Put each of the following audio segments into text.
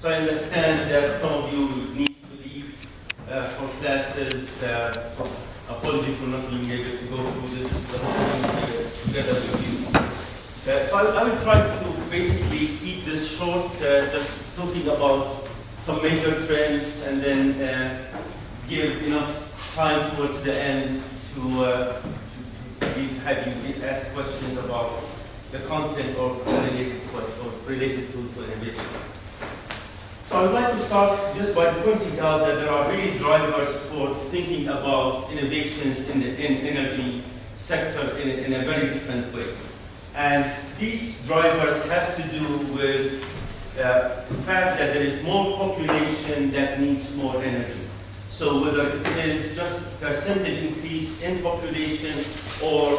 So I understand that some of you need to leave for classes. So apology for not being able to go through this together with you. So I will try to basically keep this short, just talking about some major trends, and then give enough time towards the end to have you ask questions about the content or related to innovation. So I would like to start just by pointing out that there are really drivers for thinking about innovations in the energy sector in a very different way. And these drivers have to do with the fact that there is more population that needs more energy. So whether it is just percentage increase in population or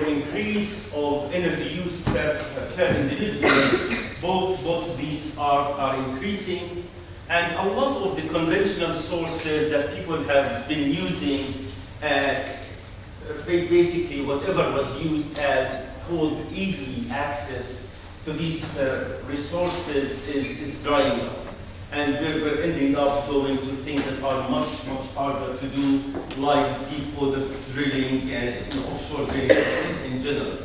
increase of energy use per individual, both of these are increasing. And a lot of the conventional sources that people have been using, basically whatever was used as called easy access to these resources is drying up. And we're ending up going to things that are much harder to do, like deep water drilling and offshore drilling in general.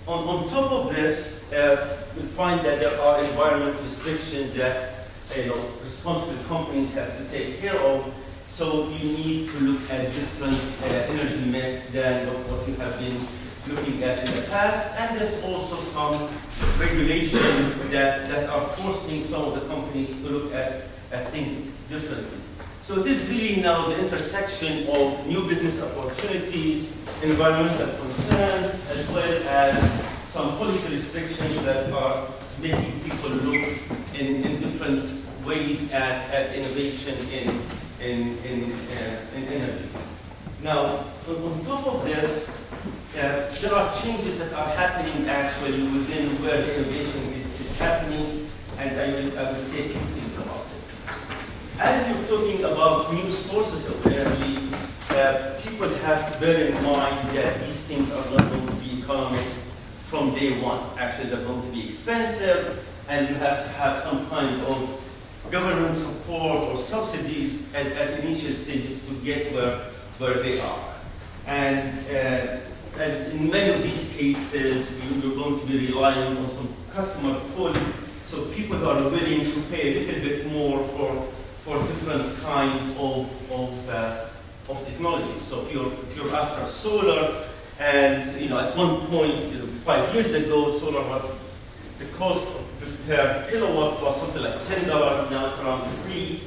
On top of this, we find that there are environmental restrictions that responsible companies have to take care of. So you need to look at different energy mix than what you have been looking at in the past. And there's also some regulations that are forcing some of the companies to look at things differently. So it is really now the intersection of new business opportunities, environmental concerns, as well as some policy restrictions that are making people look in different ways at innovation in energy. Now, on top of this, there are changes that are happening actually within where the innovation is happening, and I will say a few things about it. As you're talking about new sources of energy, people have to bear in mind that these things are not going to be economic from day one. Actually, they're going to be expensive, and you have to have some kind of government support or subsidies at initial stages to get where they are. And in many of these cases, you're going to be relying on some customer pull, so people are willing to pay a little bit more for different kinds of technology. So if you're after solar, and at one point 5 years ago, solar was the cost per kilowatt was something like $10. Now it's around $3.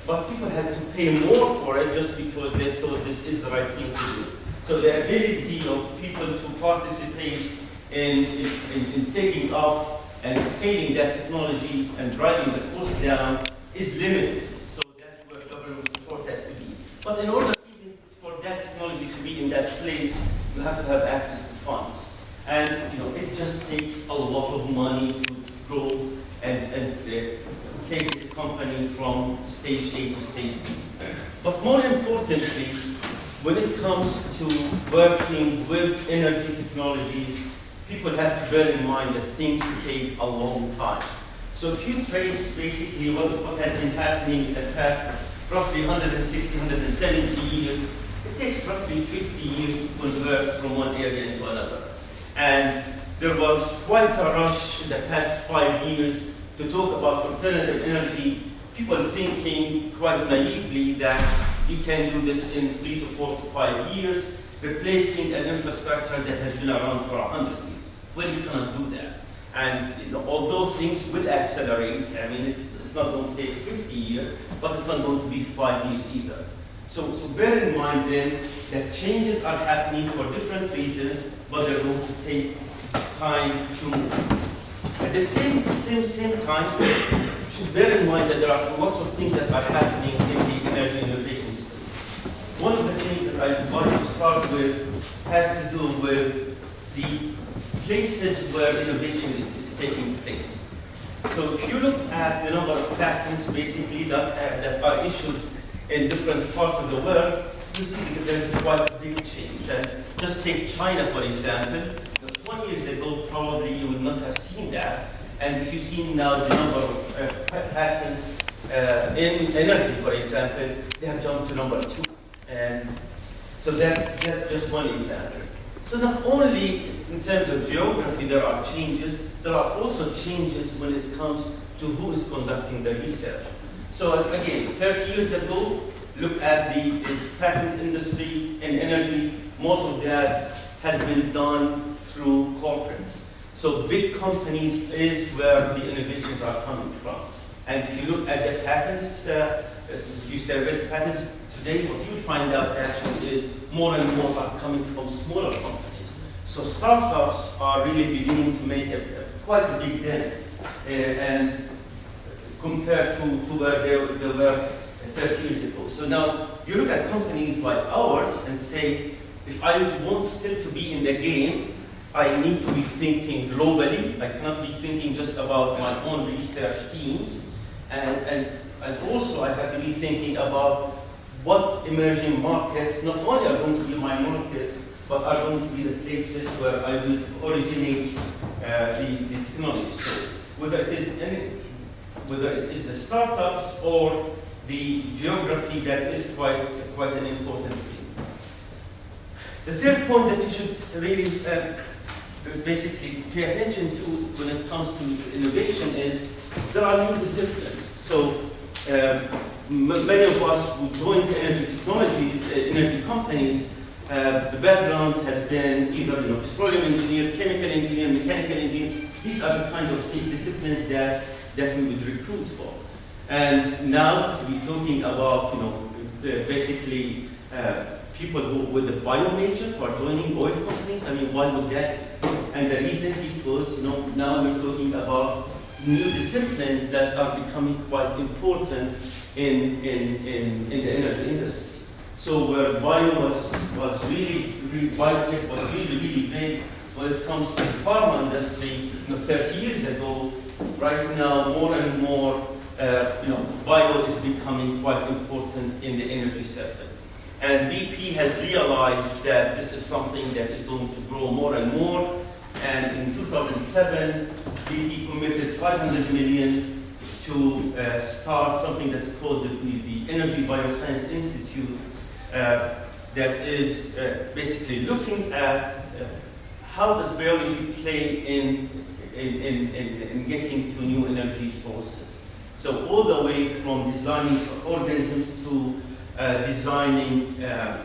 But people had to pay more for it just because they thought this is the right thing to do. So the ability of people to participate in taking up and scaling that technology and driving the cost down is limited. So that's where government support has to be. But in order even for that technology to be in that place, you have to have access to funds. And it just takes a lot of money to grow and take this company from stage A to stage B. But more importantly, when it comes to working with energy technologies, people have to bear in mind that things take a long time. So if you trace basically what has been happening in the past, roughly 160, 170 years, it takes roughly 50 years to convert from one area into another. And there was quite a rush in the past 5 years to talk about alternative energy, people thinking quite naively that you can do this in 3 to 4 to 5 years, replacing an infrastructure that has been around for 100 years. Well, you cannot do that. And although things will accelerate, I mean, it's not going to take 50 years, but it's not going to be 5 years either. So bear in mind then that changes are happening for different reasons, but they're going to take time to move. At the same time, you should bear in mind that there are lots of things that are happening in the energy innovation space. One of the things that I want to start with has to do with the places where innovation is taking place. So if you look at the number of patents basically that are issued in different parts of the world, you see that there's quite a big change. And just take China, for example. 20 years ago, probably you would not have seen that. And if you see now the number of in energy, for example, they have jumped to number 2. And so that's just one example. So not only in terms of geography there are changes, there are also changes when it comes to who is conducting the research. So again, 30 years ago, look at the patent industry in energy. Most of that has been done through corporates. So big companies is where the innovations are coming from. And if you look at the patents, you survey patents today, what you find out actually is more and more are coming from smaller companies. So startups are really beginning to make quite a big dent, and compared to where they were 30 years ago. So now you look at companies like ours and say, if I want still to be in the game, I need to be thinking globally. I cannot be thinking just about my own research teams. And also I have to be thinking about what emerging markets not only are going to be my markets, but are going to be the places where I will originate the technology. So whether it is the startups or the geography, that is quite an important thing. The third point that you should really basically pay attention to when it comes to innovation is there are new disciplines. So many of us who joined energy technology, energy companies, the background has been either petroleum engineer, chemical engineer, mechanical engineer. These are the kind of disciplines that we would recruit for. And now to be talking about basically people with a bio major who are joining oil companies, I mean, why would that? And the reason because now we're talking about new disciplines that are becoming quite important in the energy industry. So where bio was really biotech was really big when it comes to the pharma industry 30 years ago, right now more and more bio is becoming quite important in the energy sector. And BP has realized that this is something that is going to grow more and more. And in 2007, BP committed 500 million to start something that's called the Energy Bioscience Institute, that is basically looking at how does biology play in getting to new energy sources. So all the way from designing organisms to designing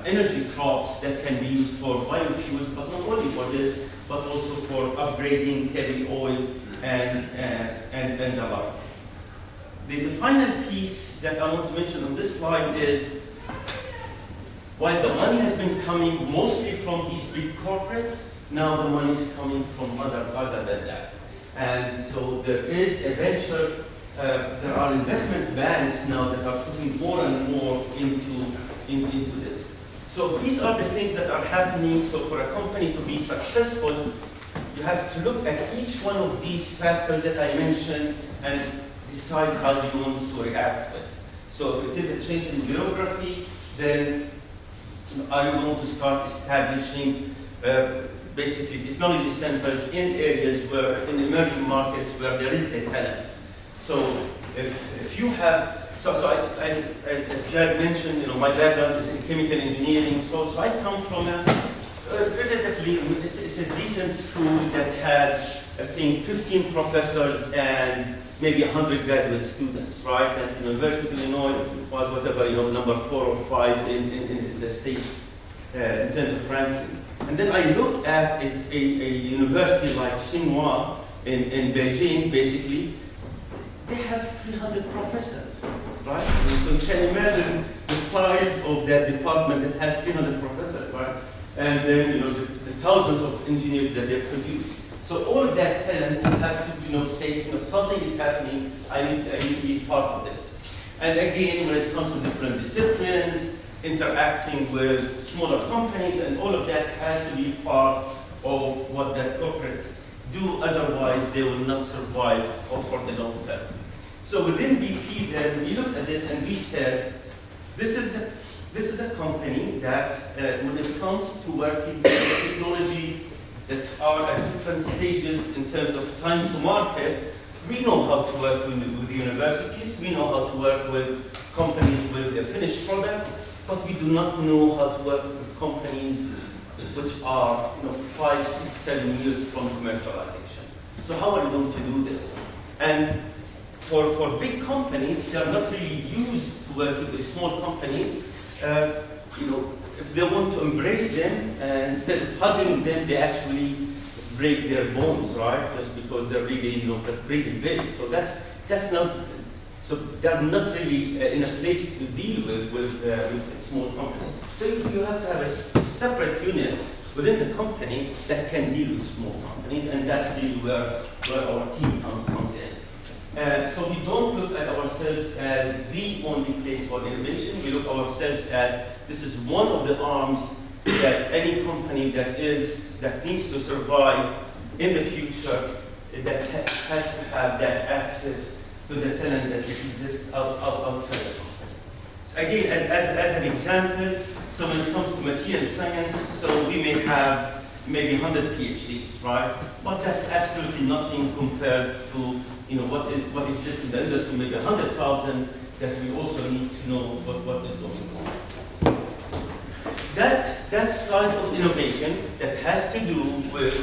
energy crops that can be used for biofuels, but not only for this, but also for upgrading heavy oil and the like. The final piece that I want to mention on this slide is, while the money has been coming mostly from these big corporates, now the money is coming from other than that. And so there is a venture, there are investment banks now that are putting more and more into this. So these are the things that are happening. So for a company to be successful, you have to look at each one of these factors that I mentioned and decide how you want to react to it. So if it is a change in geography, then are you going to start establishing basically technology centers in areas where, in emerging markets where there is the talent? So if you have, as Jad mentioned, my background is in chemical engineering, so I come from a relatively, it's a decent school that had, I think, 15 professors and maybe 100 graduate students, right? And University of Illinois was whatever, number 4 or 5 in the States in terms of ranking. And then I look at a university like Tsinghua in Beijing, basically, they have 300 professors, right? So you can imagine the size of that department that has 300 professors, right? And then, the thousands of engineers that they produce. So all of that talent have to, say, something is happening, I need to be part of this. And again, when it comes to different disciplines, interacting with smaller companies, and all of that has to be part of what that corporate do, otherwise they will not survive for the long term. So within BP then, we looked at this and we said, this is a company that when it comes to working with technologies that are at different stages in terms of time to market, we know how to work with universities, we know how to work with companies with a finished product, but we do not know how to work with companies which are 5, 6, 7 years from commercialization. So how are we going to do this? And for big companies, they are not really used to working with small companies. If they want to embrace them, instead of hugging them, they actually break their bones, right? Just because they're really, pretty big. So that's not. So they're not really in a place to deal with small companies. So you have to have a separate unit within the company that can deal with small companies, and that's really where our team comes in. So we don't look at ourselves as the only place for innovation. We look at ourselves as this is one of the arms that any company that needs to survive in the future that has to have that access to the talent that exists outside the company. So again, as an example, so when it comes to material science, so we may have maybe 100 PhDs, right? But that's absolutely nothing compared to what exists in the industry, maybe 100,000, that we also need to know what is going on. That side of innovation that has to do with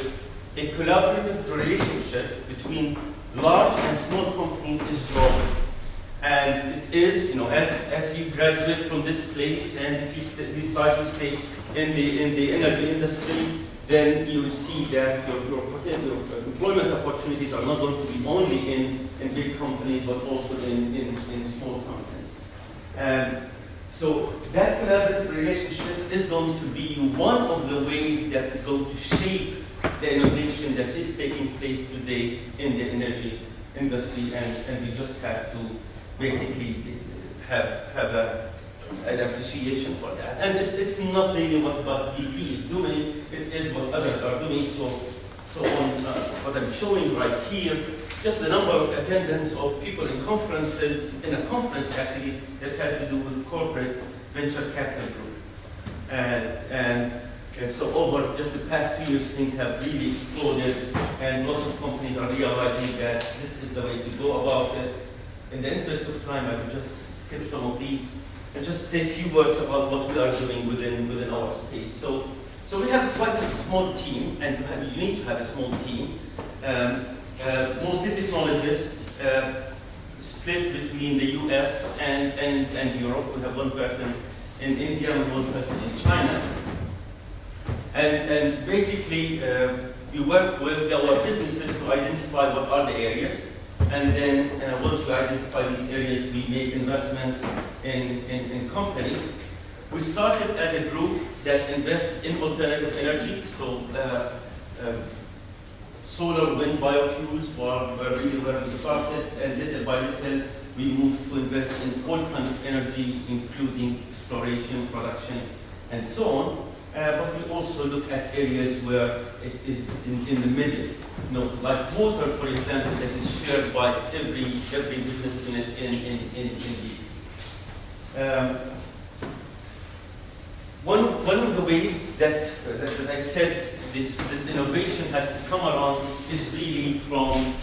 a collaborative relationship between large and small companies is growing. And it is, as you graduate from this place and if you decide to stay in the energy industry, then you will see that your employment opportunities are not going to be only in big companies, but also in small companies. So that collaborative relationship is going to be one of the ways that is going to shape the innovation that is taking place today in the energy industry, and we just have to basically have an appreciation for that. And it's not really what BP is doing, it is what others are doing. So on what I'm showing right here, just the number of attendance of people in conferences, in a conference actually, that has to do with corporate venture capital group. And so over just the past 2 years, things have really exploded, and lots of companies are realizing that this is the way to go about it. In the interest of time, I will just skip some of these and just say a few words about what we are doing within our space. So we have quite a small team, and you need to have a small team. Mostly technologists, split between the US and Europe. We have one person in India and one person in China. And basically, we work with our businesses to identify what are the areas. And then once we identify these areas, we make investments in companies. We started as a group that invests in alternative energy. So solar, wind, biofuels were really where we started, and little by little we moved to invest in all kinds of energy, including exploration, production, and so on. But we also look at areas where it is in the middle, like water, for example, that is shared by every business unit in BP. One of the ways that I said this innovation has to come around is really from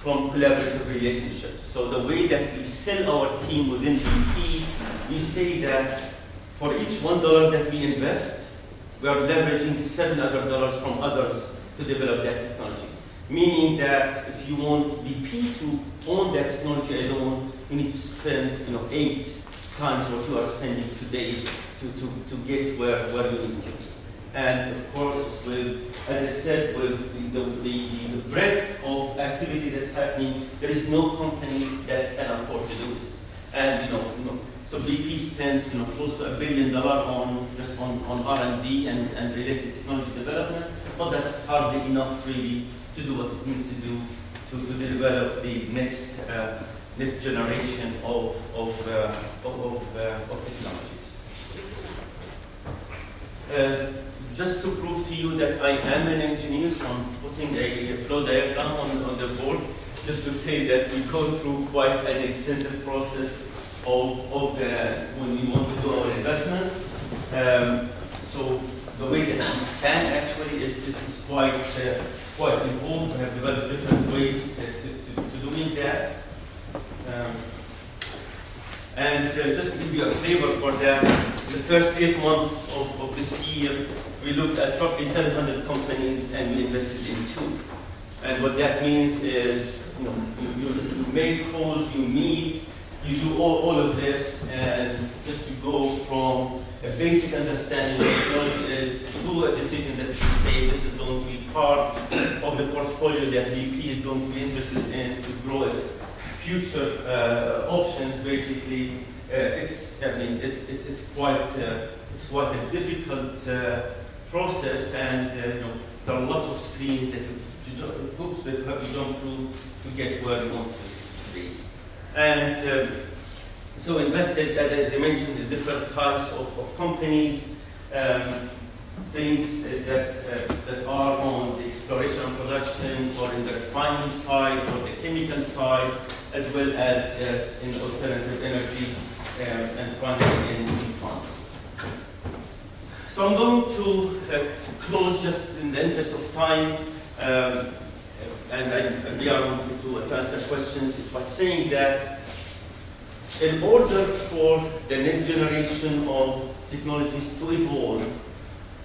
collaborative relationships. So the way that we sell our team within BP, we say that for each $1 that we invest, we are leveraging $7 other from others to develop that technology. Meaning that if you want BP to own that technology alone, you need to spend 8 times what you are spending today to get where you need to be. And of course, as I said, with the breadth of activity that's happening, there is no company that can afford to do this. And so BP spends close to $1 billion on R&D and related technology development, but that's hardly enough really to do what it needs to do to develop the next generation of technologies. Just to prove to you that I am an engineer, so I'm putting a flow diagram on the board, just to say that we go through quite an extensive process of when we want to do our investments. So the way that we scan actually is quite involved. We have developed different ways to doing that. And just to give you a flavor for that, the first 8 months of this year, we looked at roughly 700 companies and we invested in 2. And what that means is, you make calls, you meet, you do all of this, and just to go from a basic understanding of technology is to a decision that you say this is going to be part of the portfolio that VP is going to be interested in to grow its future options. Basically, it's quite a difficult process, and there are lots of screens that hoops that you have to jump through to get where you want to be. And so invested, as I mentioned, in different types of companies, things that are on the exploration and production, or in the refining side, or the chemical side, as well as in alternative energy and funding in funds. So I'm going to close just in the interest of time, and we are going to answer questions by saying that in order for the next generation of technologies to evolve,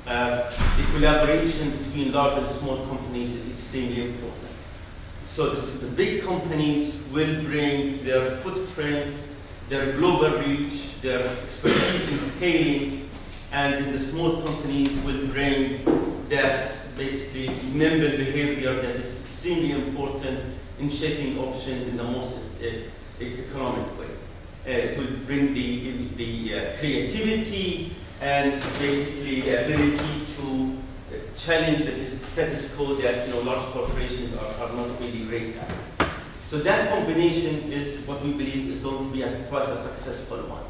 the collaboration between large and small companies is extremely important. So the big companies will bring their footprint, their global reach, their expertise in scaling, and the small companies will bring that basically member behavior that is extremely important in shaping options in the most economic way. It will bring the creativity and basically the ability to challenge the status quo that large corporations are not really great at. So that combination is what we believe is going to be quite a successful one.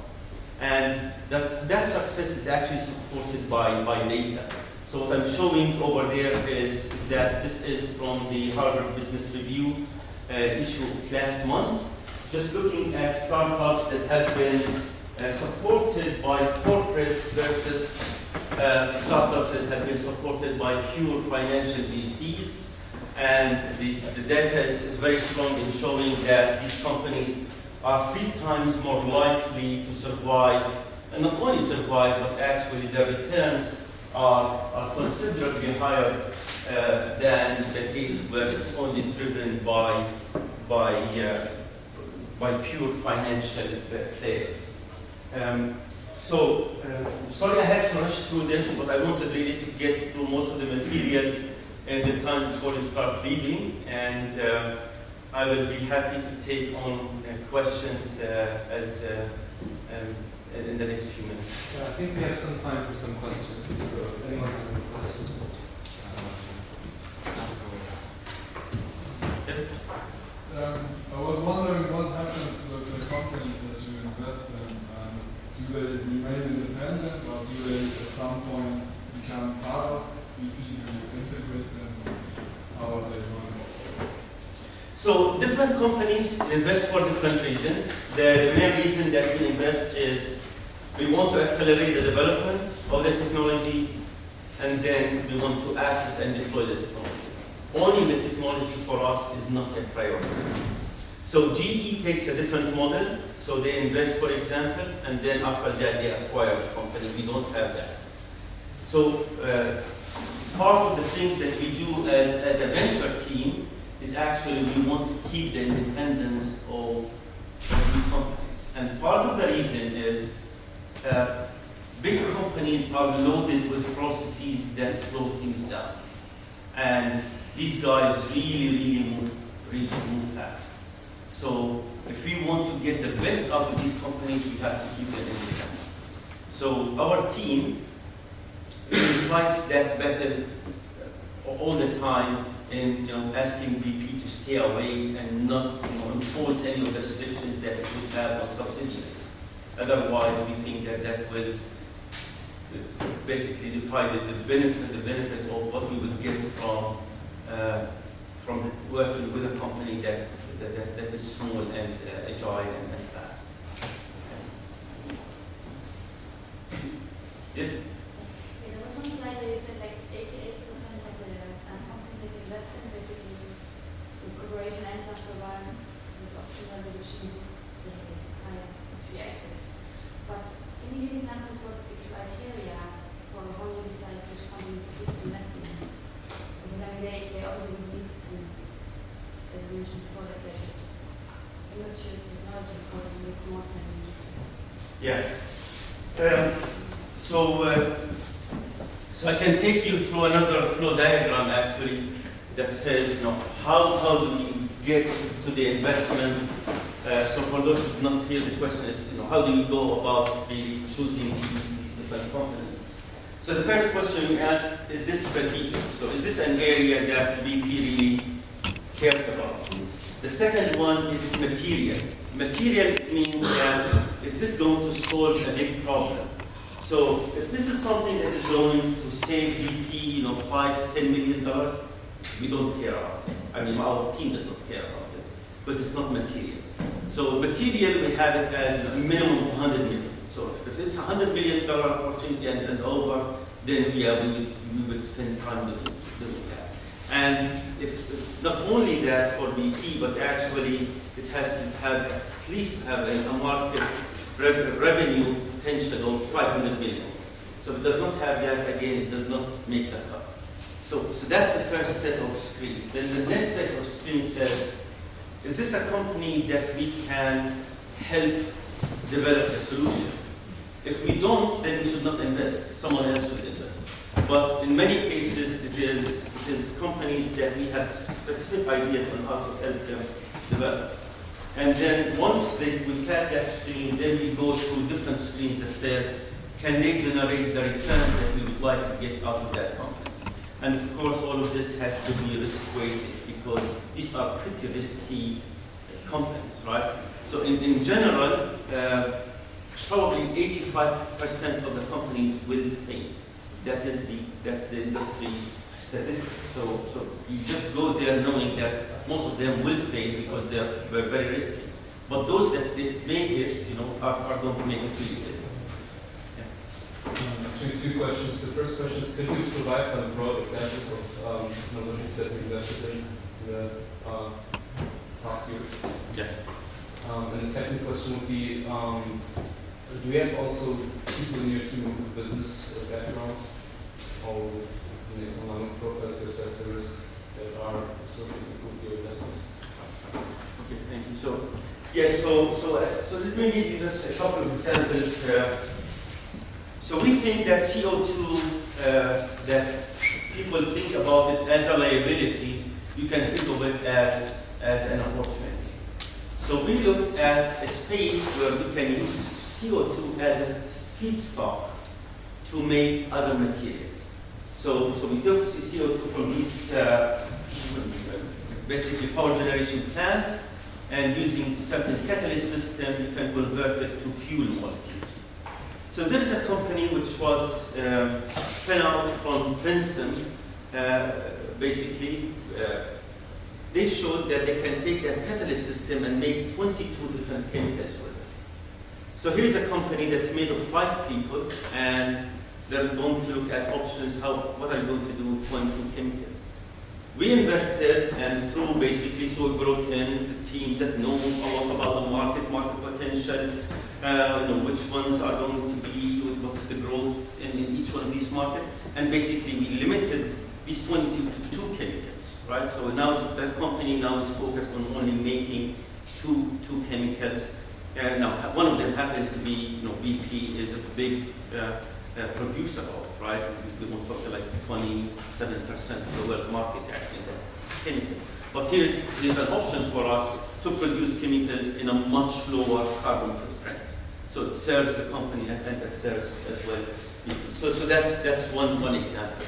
And that success is actually supported by data. So what I'm showing over there is that this is from the Harvard Business Review issue of last month, just looking at startups that have been supported by corporates versus startups that have been supported by pure financial VCs. And the data is very strong in showing that these companies are 3 times more likely to survive, and not only survive, but actually their returns are considerably higher than the case where it's only driven by pure financial players. Sorry I had to rush through this, but I wanted really to get through most of the material in the time before you start leaving, and I will be happy to take on questions in the next few minutes. Yeah, I think we have some time for some questions, so if anyone has any questions, ask away. I was wondering what happens with the companies that you invest in. Do they remain independent, or do they at some point become part of BP? Do you integrate them? How are they run? So different companies invest for different reasons. The main reason that we invest is we want to accelerate the development of the technology, and then we want to access and deploy the technology. Owning the technology for us is not a priority. So GE takes a different model. So they invest, for example, and then after that they acquire the company. We don't have that. So part of the things that we do as a venture team is actually we want to keep the independence of these companies. And part of the reason is big companies are loaded with processes that slow things down. And these guys really move fast. So if we want to get the best out of these companies, we have to keep them independent. So our team fights that battle all the time in asking VP to stay away and not impose any of the restrictions that it would have on subsidiaries. Otherwise, we think that will basically define the benefit of what we would get from working with a company that is small and agile and fast. Yes? There was one slide technology because it's more than just. Yeah. So I can take you through another flow diagram actually that says, how do we get to the investment? So for those who do not hear, the question is, how do you go about really choosing these different companies? So the first question you ask, is this strategic? So is this an area that BP really cares about? The second one is material. Material means that is this going to solve a big problem? So if this is something that is going to save BP, $5–10 million, we don't care about it. I mean, our team does not care about it because it's not material. So material, we have it as a minimum of 100 million. So if it's a $100 million opportunity and over, then we would spend time doing that. And if not only that for BP, but actually it has to have at least have a market revenue potential of 500 million. So if it does not have that, again, it does not make the cut. So that's the first set of screens. Then the next set of screens says, is this a company that we can help develop a solution? If we don't, then we should not invest. Someone else should invest. But in many cases, it is companies that we have specific ideas on how to help them develop. And then once we pass that screen, then we go through different screens that says, can they generate the return that we would like to get out of that company? And of course, all of this has to be risk-weighted because these are pretty risky companies, right? So in general, probably 85% of the companies will fail. That's the industry statistics. So you just go there knowing that most of them will fail because they're very risky. But those that make it, are going to make it really good. Actually, two questions. The first question is, can you provide some broad examples of technologies that we invested in the past year? Yes. And the second question would be, do you have also people in your team with a business background or in the economic profile to assess the risks that are associated with your investments? Okay, thank you. So let me give you just a couple of examples. So we think that CO2, that people think about it as a liability, you can think of it as an opportunity. So we looked at a space where we can use CO2 as a feedstock to make other materials. So we took CO2 from these basically power generation plants, and using certain catalyst system, you can convert it to fuel molecules. So there is a company which was spun out from Princeton, basically. They showed that they can take that catalyst system and make 22 different chemicals with it. So here's a company that's made of 5 people, and they're going to look at options, what are you going to do with 22 chemicals? We invested, and through basically, so we brought in teams that know a lot about the market potential, which ones are going to be, what's the growth in each one of these markets, and basically we limited these 22 to 2 chemicals. Right? So now that company now is focused on only making two chemicals. Now one of them happens to be, BP is a big producer of, right? We want something like 27% of the world market actually in that chemical. But here's an option for us to produce chemicals in a much lower carbon footprint. So it serves the company and it serves as well people. So that's one example.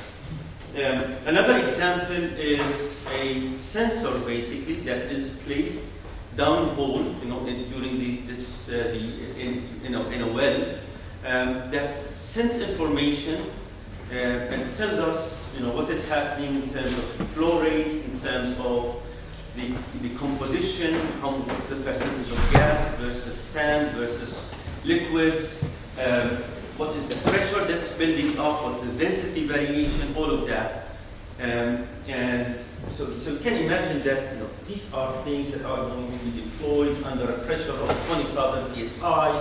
Another example is a sensor basically that is placed downhole, during in a well that sends information and tells us, what is happening in terms of flow rate, in terms of the composition, what's the percentage of gas versus sand versus liquids. What is the pressure that's building up, what's the density variation, all of that. And so you can imagine that these are things that are going to be deployed under a pressure of 20,000 psi,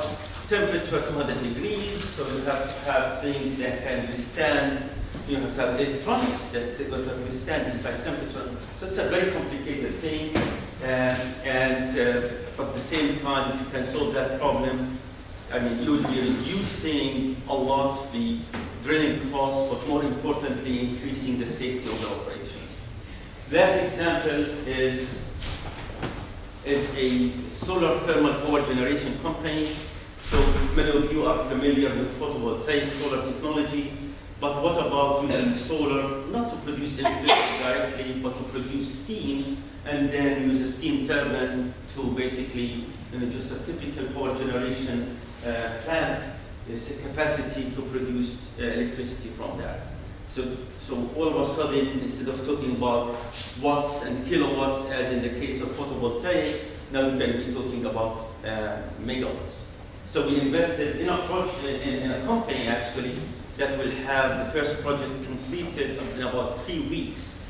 temperature 200 degrees, so you have to have things that can withstand, you have to have electronics that can withstand this high temperature. So it's a very complicated thing. And but at the same time, if you can solve that problem, I mean, you would be reducing a lot the drilling costs, but more importantly, increasing the safety of the operations. Last example is a solar thermal power generation company. So many of you are familiar with photovoltaic solar technology, but what about using solar, not to produce electricity directly, but to produce steam, and then use a steam turbine to basically, just a typical power generation plant is a capacity to produce electricity from that. So all of a sudden, instead of talking about watts and kilowatts, as in the case of photovoltaic, now we can be talking about megawatts. So we invested in in a company actually that will have the first project completed in about 3 weeks.